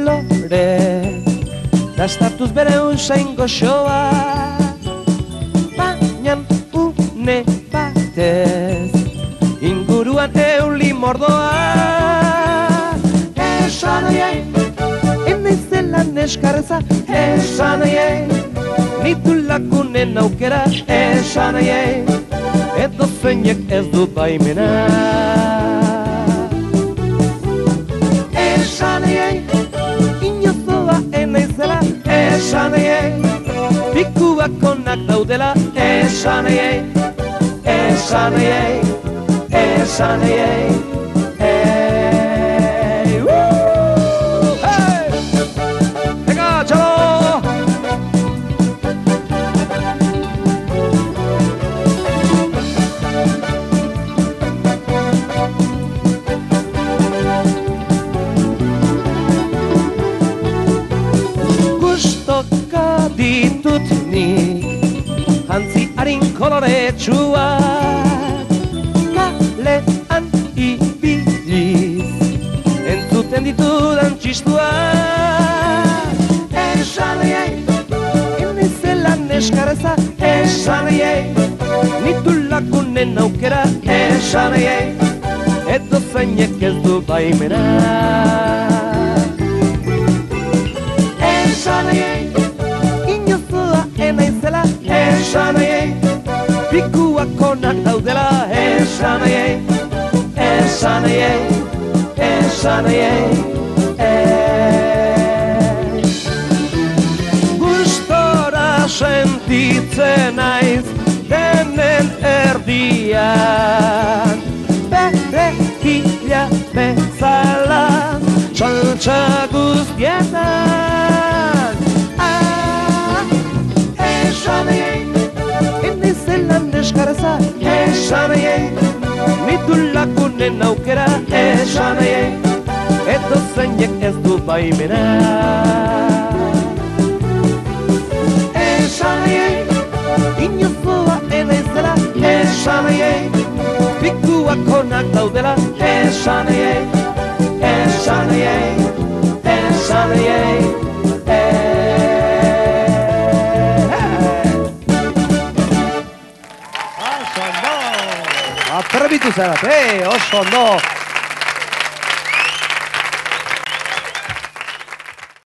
Lore dastartuz bere usain goxoa, baina une batez inguruan euli mordoa. Esan aiei, enaizela neskarreza. Esan aiei, nitu lagunen aukera. Esan aiei, edo zeinek ez du baimena. Esan aiei, inozoa enaizela. Esan aiei, pikuak onak daudela. Esan aiei, esan aiei, esan aiei. Venga, chalo! Gustoka ditut nik jantzi harin koloretsuak, kalean ibiliz entzuten ditudan txistuak. Esan aiei, enaizela neskarreza. Esan aiei, nitu lagunen aukera. Esan aiei, edo zeinek ez du baimena. Esan aiei, inozoa enaizela. Esan aiei, pikuak onak daudela. Esan aiei, esan aiei, esan aiei. Gustora sentitzen naiz denen erdian, bere hila bezala txantxa guztietan. Esan aiei, enaizela neskarreza. Esan aiei, nitu lagunen aukera. Esan aiei, edo zeinek ez du baimena. Esan aiei, inozoa enaizela. Esan aiei, pikuak onak daudela. Esan aiei, esan aiei, esan aiei. Atrebitu zarat, oso ondo!